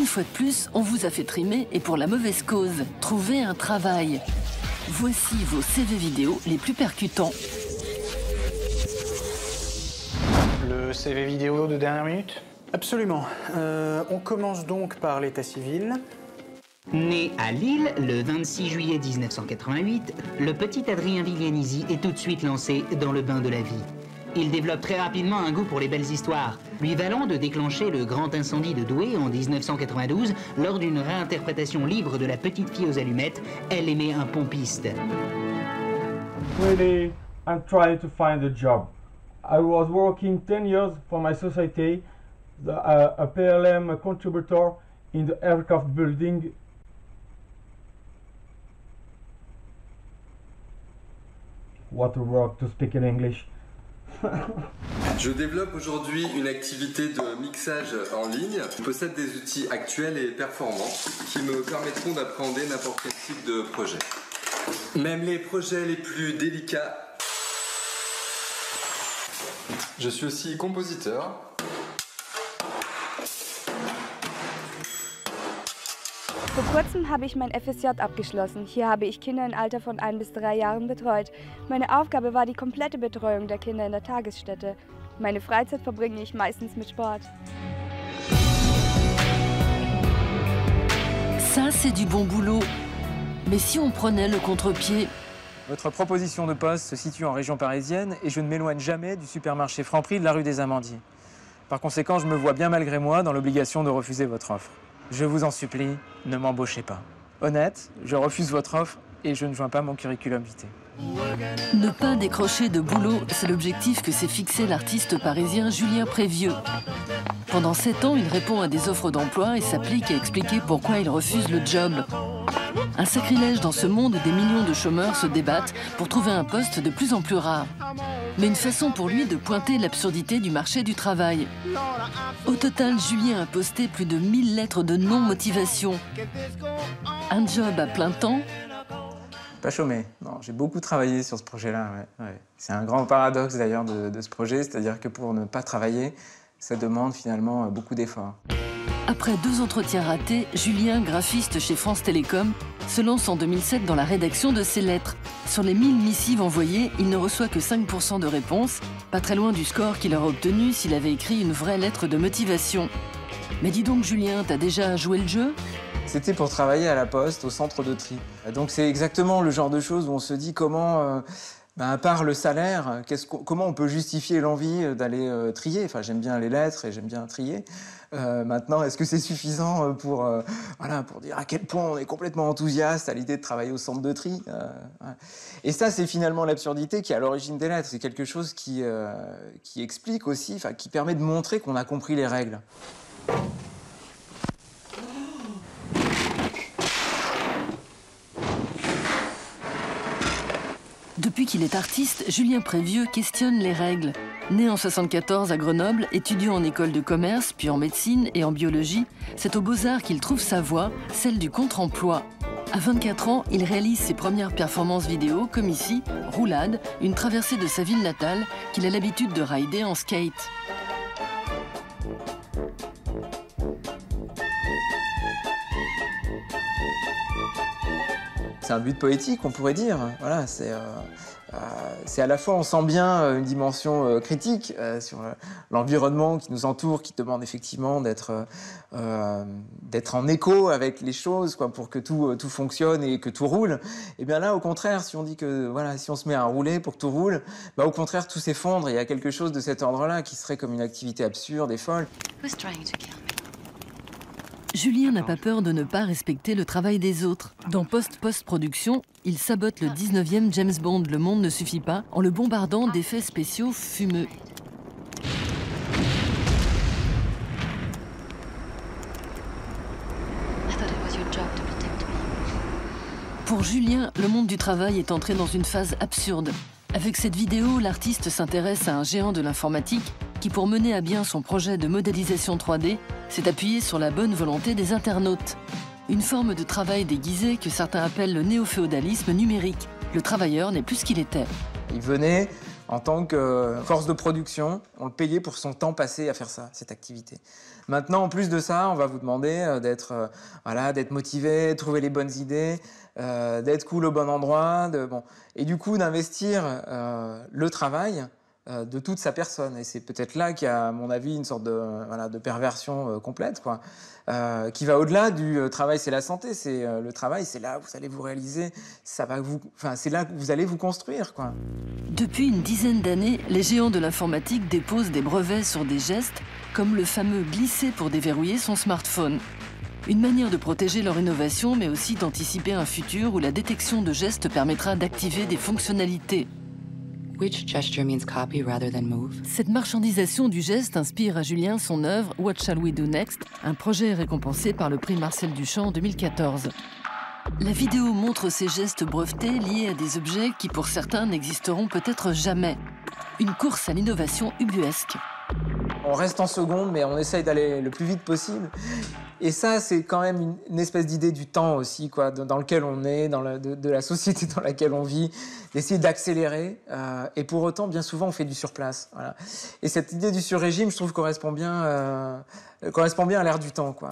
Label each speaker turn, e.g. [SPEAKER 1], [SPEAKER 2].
[SPEAKER 1] Une fois de plus, on vous a fait trimer et pour la mauvaise cause. Trouvez un travail. Voici vos CV vidéo les plus percutants.
[SPEAKER 2] Le CV vidéo de dernière minute?
[SPEAKER 3] Absolument. On commence donc par l'état civil.
[SPEAKER 4] Né à Lille le 26 juillet 1988, le petit Adrien Viglianisi est tout de suite lancé dans le bain de la vie. Il développe très rapidement un goût pour les belles histoires, lui valant de déclencher le grand incendie de Douai en 1992 lors d'une réinterprétation libre de La petite fille aux allumettes, Elle aimait un pompiste.
[SPEAKER 5] Really, I'm trying to find a job. I was working 10 years for my society, a PLM contributor in the aircraft building. What a work to speak in English.
[SPEAKER 6] Je développe aujourd'hui une activité de mixage en ligne. Je possède des outils actuels et performants qui me permettront d'appréhender n'importe quel type de projet. Même les projets les plus délicats. Je suis aussi compositeur.
[SPEAKER 7] Vor kurzem habe ich mein FSJ abgeschlossen. Hier habe ich Kinder im Alter von 1 bis 3 Jahren betreut. Meine Aufgabe war die komplette Betreuung der Kinder in der Tagesstätte. Meine Freizeit verbringe ich meistens mit Sport.
[SPEAKER 1] Ça, c'est du bon boulot. Mais si on prenait le contre-pied?
[SPEAKER 8] Votre proposition de poste se situe en région parisienne et je ne m'éloigne jamais du supermarché Franprix de la rue des Amandiers. Par conséquent, je me vois bien malgré moi dans l'obligation de refuser votre offre. Je vous en supplie, ne m'embauchez pas. Honnête, je refuse votre offre et je ne joins pas mon curriculum vitae.
[SPEAKER 1] Ne pas décrocher de boulot, c'est l'objectif que s'est fixé l'artiste parisien Julien Prévieux. Pendant 7 ans, il répond à des offres d'emploi et s'applique à expliquer pourquoi il refuse le job. Un sacrilège dans ce monde où des millions de chômeurs se débattent pour trouver un poste de plus en plus rare. Mais une façon pour lui de pointer l'absurdité du marché du travail. Au total, Julien a posté plus de 1000 lettres de non-motivation. Un job à plein temps?
[SPEAKER 8] Pas chômé. Non, j'ai beaucoup travaillé sur ce projet-là. Ouais. C'est un grand paradoxe d'ailleurs de ce projet, c'est-à-dire que pour ne pas travailler, ça demande finalement beaucoup d'efforts.
[SPEAKER 1] Après 2 entretiens ratés, Julien, graphiste chez France Télécom, se lance en 2007 dans la rédaction de ses lettres. Sur les 1000 missives envoyées, il ne reçoit que 5% de réponses, pas très loin du score qu'il aurait obtenu s'il avait écrit une vraie lettre de motivation. Mais dis donc Julien, t'as déjà joué le jeu?
[SPEAKER 8] C'était pour travailler à la Poste, au centre de tri. Donc c'est exactement le genre de choses où on se dit comment, à part le salaire, comment on peut justifier l'envie d'aller trier. Enfin, j'aime bien les lettres et j'aime bien trier. Maintenant, est-ce que c'est suffisant pour dire à quel point on est complètement enthousiaste à l'idée de travailler au centre de tri Et ça, c'est finalement l'absurdité qui est à l'origine des lettres. C'est quelque chose qui explique aussi, qui permet de montrer qu'on a compris les règles.
[SPEAKER 1] Depuis qu'il est artiste, Julien Prévieux questionne les règles. Né en 1974 à Grenoble, étudiant en école de commerce, puis en médecine et en biologie, c'est aux Beaux-Arts qu'il trouve sa voie, celle du contre-emploi. À 24 ans, il réalise ses premières performances vidéo, comme ici, Roulade, une traversée de sa ville natale qu'il a l'habitude de rider en skate.
[SPEAKER 8] C'est un but poétique, on pourrait dire. Voilà, c'est à la fois, on sent bien une dimension critique sur l'environnement qui nous entoure, qui demande effectivement d'être en écho avec les choses, pour que tout fonctionne et que tout roule. Et bien là, au contraire, si on dit que si on se met à rouler pour que tout roule, au contraire, tout s'effondre. Il y a quelque chose de cet ordre-là qui serait comme une activité absurde et folle.
[SPEAKER 1] Julien n'a pas peur de ne pas respecter le travail des autres. Dans Post-Production, il sabote le 19e James Bond, Le Monde ne suffit pas, en le bombardant d'effets spéciaux fumeux. Pour Julien, le monde du travail est entré dans une phase absurde. Avec cette vidéo, l'artiste s'intéresse à un géant de l'informatique qui, pour mener à bien son projet de modélisation 3D, s'est appuyé sur la bonne volonté des internautes. Une forme de travail déguisé que certains appellent le néo-féodalisme numérique. Le travailleur n'est plus ce qu'il était.
[SPEAKER 8] Il venait en tant que force de production. On le payait pour son temps passé à faire ça, cette activité. Maintenant, en plus de ça, on va vous demander d'être motivé, de trouver les bonnes idées, d'être cool au bon endroit, et du coup d'investir le travail de toute sa personne. Et c'est peut-être là qu'il y a, à mon avis, une sorte de perversion complète, quoi, qui va au-delà du travail, c'est la santé. Le travail, c'est là où vous allez vous réaliser, c'est là que vous allez vous construire, quoi.
[SPEAKER 1] Depuis une dizaine d'années, les géants de l'informatique déposent des brevets sur des gestes, comme le fameux glisser pour déverrouiller son smartphone. Une manière de protéger leur innovation, mais aussi d'anticiper un futur où la détection de gestes permettra d'activer des fonctionnalités.
[SPEAKER 9] Which gesture means copy rather than move?
[SPEAKER 1] Cette marchandisation du geste inspire à Julien son œuvre What Shall We Do Next, un projet récompensé par le prix Marcel Duchamp en 2014. La vidéo montre ces gestes brevetés liés à des objets qui, pour certains, n'existeront peut-être jamais. Une course à l'innovation ubuesque.
[SPEAKER 8] On reste en seconde, mais on essaye d'aller le plus vite possible. Et ça, c'est quand même une espèce d'idée du temps aussi, quoi, dans lequel on est, de la société dans laquelle on vit, d'essayer d'accélérer. Et pour autant, bien souvent, on fait du surplace. Voilà. Et cette idée du sur-régime, je trouve, correspond bien à l'ère du temps, quoi.